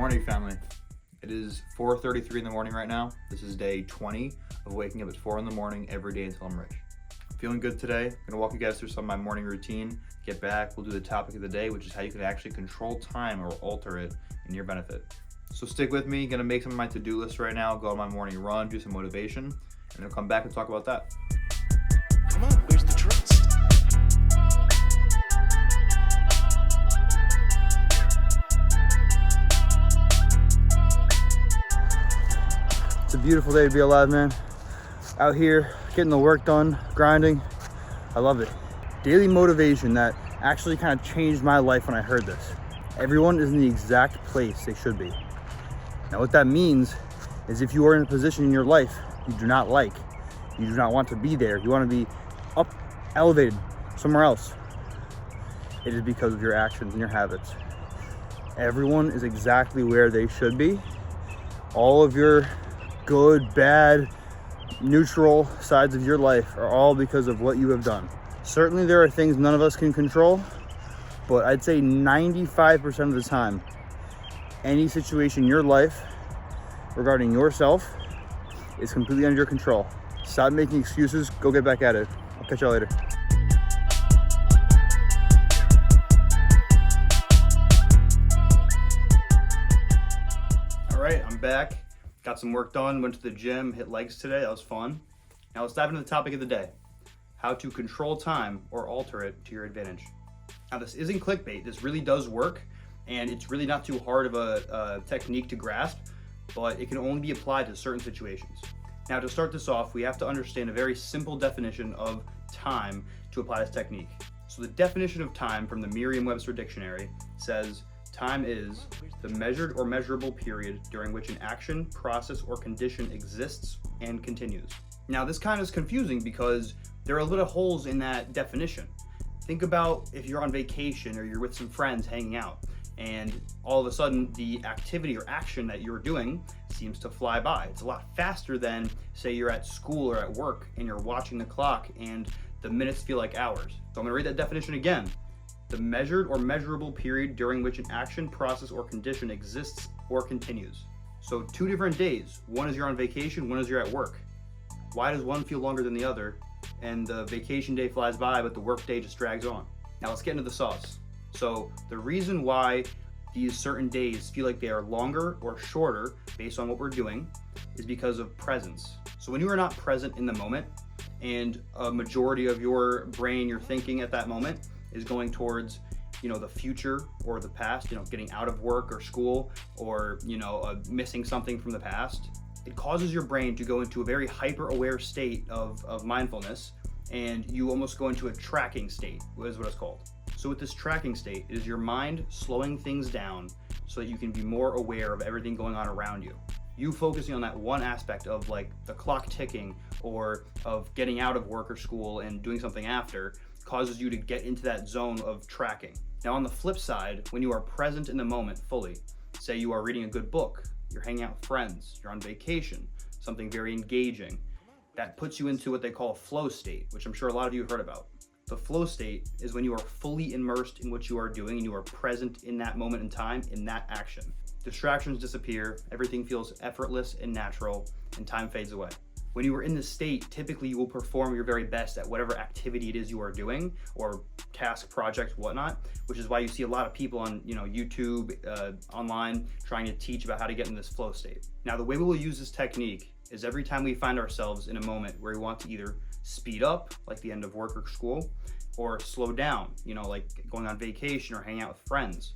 morning, family. It is 4:33 in the morning right now. This is day 20 of waking up at 4 in the morning every day until I'm rich. Feeling good today. I'm gonna walk you guys through some of my morning routine. Get back, we'll do the topic of the day, which is how you can actually control time or alter it in your benefit. So stick with me. Gonna make some of my to-do list right now, go on my morning run, do some motivation, and then come back and talk about that. Come on, where's the trust? It's a beautiful day to be alive, man. Out here, getting the work done, grinding. I love it. Daily motivation that actually kind of changed my life when I heard this. Everyone is in the exact place they should be. Now what that means is if you are in a position in your life you do not like, you do not want to be there, you want to be up, elevated, somewhere else, it is because of your actions and your habits. Everyone is exactly where they should be. All of your good, bad, neutral sides of your life are all because of what you have done. Certainly there are things none of us can control, but I'd say 95% of the time, any situation in your life regarding yourself is completely under your control. Stop making excuses, go get back at it. I'll catch y'all later. All right, I'm back. Got some work done, went to the gym, hit legs today. That was fun. Now let's dive into the topic of the day. How to control time or alter it to your advantage. Now this isn't clickbait. This really does work, and it's really not too hard of a technique to grasp, but it can only be applied to certain situations. Now to start this off, we have to understand a very simple definition of time to apply this technique. So the definition of time from the Merriam-Webster dictionary says, time is the measured or measurable period during which an action, process, or condition exists and continues. Now this kind of is confusing because there are little holes in that definition. Think about if you're on vacation or you're with some friends hanging out, and all of a sudden the activity or action that you're doing seems to fly by. It's a lot faster than, say, you're at school or at work and you're watching the clock and the minutes feel like hours. So I'm gonna read that definition again. The measured or measurable period during which an action, process, or condition exists or continues. So 2 different days. One is you're on vacation, one is you're at work. Why does one feel longer than the other? And the vacation day flies by, but the work day just drags on. Now let's get into the sauce. So the reason why these certain days feel like they are longer or shorter based on what we're doing is because of presence. So when you are not present in the moment and a majority of your brain, your thinking at that moment is going towards, the future or the past, getting out of work or school or, missing something from the past, it causes your brain to go into a very hyper-aware state of mindfulness, and you almost go into a tracking state, is what it's called. So with this tracking state, it is your mind slowing things down so that you can be more aware of everything going on around you. You focusing on that one aspect of like the clock ticking or of getting out of work or school and doing something after causes you to get into that zone of tracking. Now on the flip side, when you are present in the moment fully, say you are reading a good book, you're hanging out with friends, you're on vacation, something very engaging, that puts you into what they call a flow state, which I'm sure a lot of you have heard about. The flow state is when you are fully immersed in what you are doing and you are present in that moment in time, in that action. Distractions disappear, everything feels effortless and natural, and time fades away. When you are in this state, typically you will perform your very best at whatever activity it is you are doing, or task, project, whatnot, which is why you see a lot of people on YouTube, online, trying to teach about how to get in this flow state. Now the way we will use this technique is every time we find ourselves in a moment where we want to either speed up, like the end of work or school, or slow down, like going on vacation or hanging out with friends,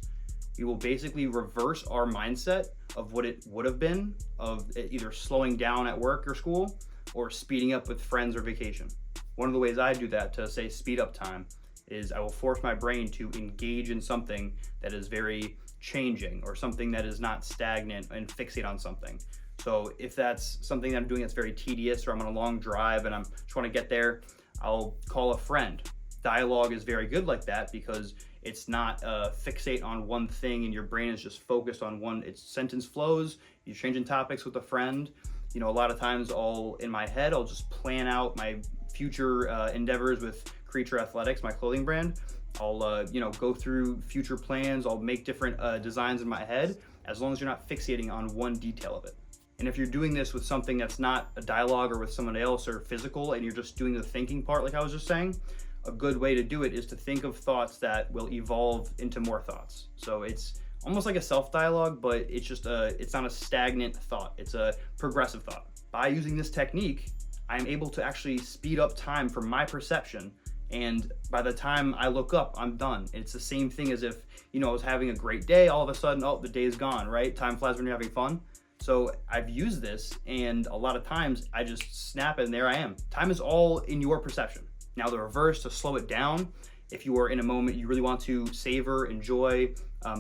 we will basically reverse our mindset of what it would have been of either slowing down at work or school or speeding up with friends or vacation. One of the ways I do that to say speed up time is I will force my brain to engage in something that is very changing or something that is not stagnant and fixate on something. So if that's something that I'm doing that's very tedious, or I'm on a long drive and I'm trying to get there, I'll call a friend. Dialogue is very good like that because it's not fixate on one thing and your brain is just focused on one. Its sentence flows, you're changing topics with a friend. A lot of times in my head, I'll just plan out my future endeavors with Creature Athletics, my clothing brand. I'll go through future plans. I'll make different designs in my head, as long as you're not fixating on one detail of it. And if you're doing this with something that's not a dialogue or with someone else or physical, and you're just doing the thinking part, like I was just saying, a good way to do it is to think of thoughts that will evolve into more thoughts. So it's almost like a self-dialogue, but it's just it's not a stagnant thought. It's a progressive thought. By using this technique, I'm able to actually speed up time for my perception. And by the time I look up, I'm done. It's the same thing as if, I was having a great day, all of a sudden, oh, the day's gone, right? Time flies when you're having fun. So I've used this, and a lot of times I just snap it and there I am. Time is all in your perception. Now the reverse, to slow it down, if you are in a moment you really want to savor, enjoy,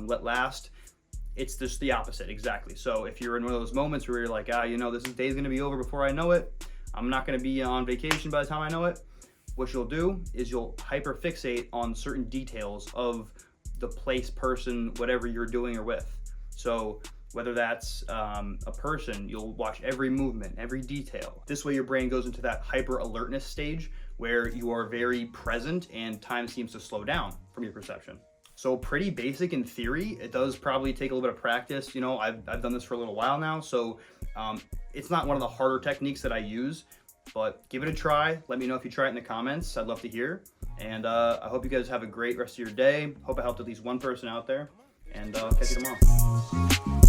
let last, it's just the opposite, exactly. So if you're in one of those moments where you're like, this day's gonna be over before I know it, I'm not gonna be on vacation by the time I know it, what you'll do is you'll hyper fixate on certain details of the place, person, whatever you're doing or with. So whether that's a person, you'll watch every movement, every detail. This way your brain goes into that hyper alertness stage where you are very present and time seems to slow down from your perception. So pretty basic in theory. It does probably take a little bit of practice. I've done this for a little while now, so it's not one of the harder techniques that I use, but give it a try. Let me know if you try it in the comments. I'd love to hear. And I hope you guys have a great rest of your day. Hope I helped at least one person out there, and I'll catch you tomorrow.